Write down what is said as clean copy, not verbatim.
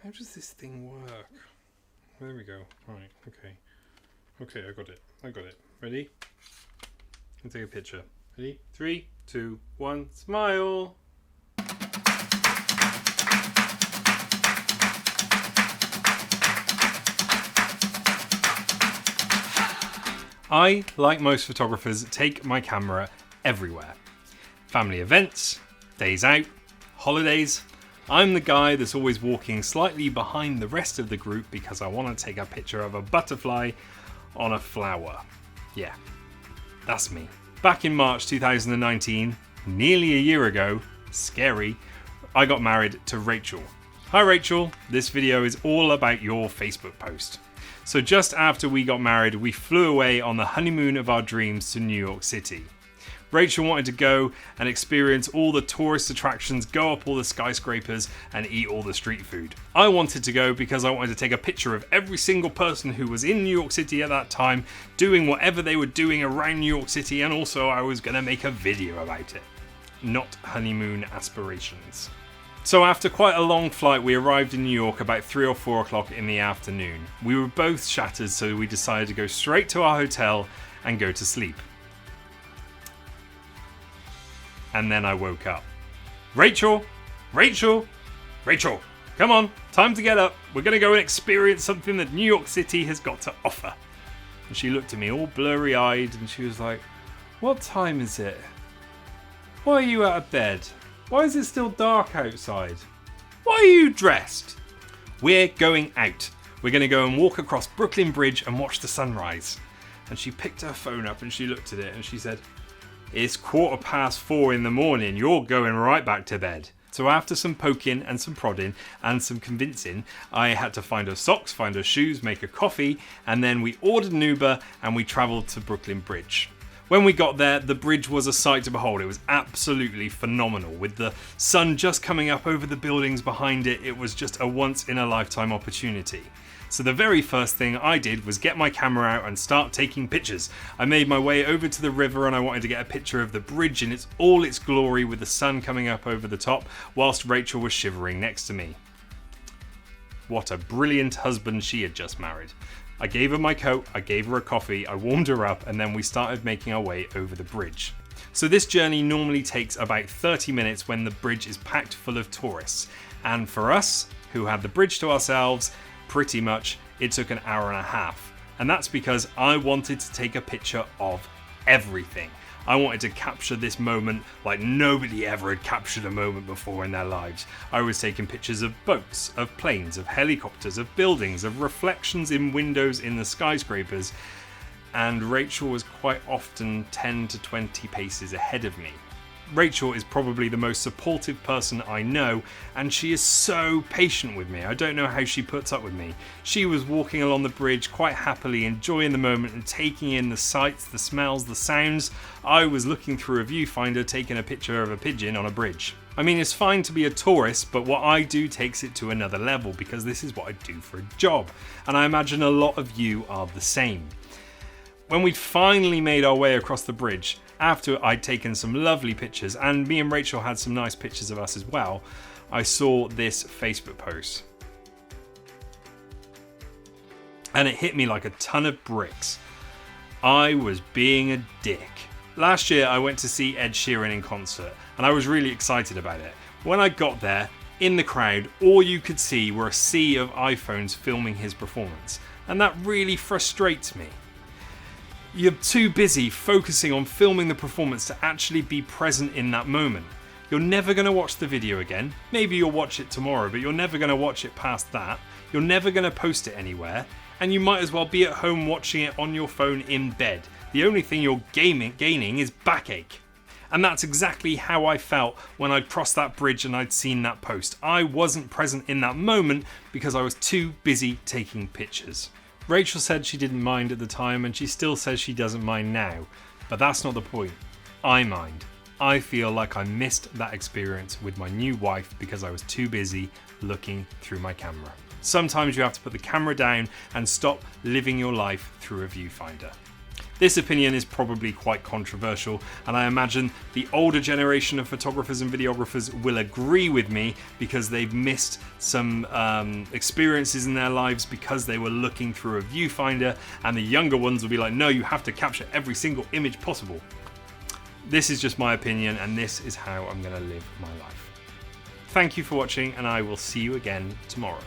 How does this thing work? There we go. Right, okay. Okay, I got it. Ready? I'll take a picture. Ready? 3, 2, 1, smile! I, like most photographers, take my camera everywhere. Family events, days out, holidays. I'm the guy that's always walking slightly behind the rest of the group because I want to take a picture of a butterfly on a flower. Yeah, that's me. Back in March 2019, nearly a year ago, scary, I got married to Rachel. Hi Rachel, this video is all about your Facebook post. So just after we got married, we flew away on the honeymoon of our dreams to New York City. Rachel wanted to go and experience all the tourist attractions, go up all the skyscrapers and eat all the street food. I wanted to go because I wanted to take a picture of every single person who was in New York City at that time, doing whatever they were doing around New York City, and also I was going to make a video about it. Not honeymoon aspirations. So after quite a long flight, we arrived in New York about 3 or 4 o'clock in the afternoon. We were both shattered, so we decided to go straight to our hotel and go to sleep. And then I woke up. Rachel, come on, time to get up. We're going to go and experience something that New York City has got to offer. And she looked at me all blurry-eyed and she was like, what time is it? Why are you out of bed? Why is it still dark outside? Why are you dressed? We're going out. We're going to go and walk across Brooklyn Bridge and watch the sunrise. And she picked her phone up and she looked at it and she said, it's 4:15 in the morning, you're going right back to bed. So after some poking and some prodding and some convincing, I had to find her socks, find her shoes, make her coffee, and then we ordered an Uber and we travelled to Brooklyn Bridge. When we got there, the bridge was a sight to behold. It was absolutely phenomenal. With the sun just coming up over the buildings behind it, it was just a once-in-a-lifetime opportunity. So the very first thing I did was get my camera out and start taking pictures. I made my way over to the river and I wanted to get a picture of the bridge in all its glory with the sun coming up over the top whilst Rachel was shivering next to me. What a brilliant husband she had just married. I gave her my coat, I gave her a coffee, I warmed her up, and then we started making our way over the bridge. So this journey normally takes about 30 minutes when the bridge is packed full of tourists. And for us, who had the bridge to ourselves, pretty much it took an hour and a half. And that's because I wanted to take a picture of everything. I wanted to capture this moment like nobody ever had captured a moment before in their lives. I was taking pictures of boats, of planes, of helicopters, of buildings, of reflections in windows in the skyscrapers, and Rachel was quite often 10 to 20 paces ahead of me. Rachel is probably the most supportive person I know, and she is so patient with me. I don't know how she puts up with me. She was walking along the bridge quite happily, enjoying the moment and taking in the sights, the smells, the sounds. I was looking through a viewfinder taking a picture of a pigeon on a bridge. I mean, it's fine to be a tourist, but what I do takes it to another level because this is what I do for a job, and I imagine a lot of you are the same. When we'd finally made our way across the bridge, after I'd taken some lovely pictures, and me and Rachel had some nice pictures of us as well, I saw this Facebook post. And it hit me like a ton of bricks. I was being a dick. Last year I went to see Ed Sheeran in concert, and I was really excited about it. When I got there, in the crowd, all you could see were a sea of iPhones filming his performance, and that really frustrates me. You're too busy focusing on filming the performance to actually be present in that moment. You're never going to watch the video again. Maybe you'll watch it tomorrow, but you're never going to watch it past that. You're never going to post it anywhere. And you might as well be at home watching it on your phone in bed. The only thing you're gaining is backache. And that's exactly how I felt when I'd crossed that bridge and I'd seen that post. I wasn't present in that moment because I was too busy taking pictures. Rachel said she didn't mind at the time, and she still says she doesn't mind now. But that's not the point. I mind. I feel like I missed that experience with my new wife because I was too busy looking through my camera. Sometimes you have to put the camera down and stop living your life through a viewfinder. This opinion is probably quite controversial, and I imagine the older generation of photographers and videographers will agree with me because they've missed some experiences in their lives because they were looking through a viewfinder, and the younger ones will be like, no, you have to capture every single image possible. This is just my opinion, and this is how I'm going to live my life. Thank you for watching, and I will see you again tomorrow.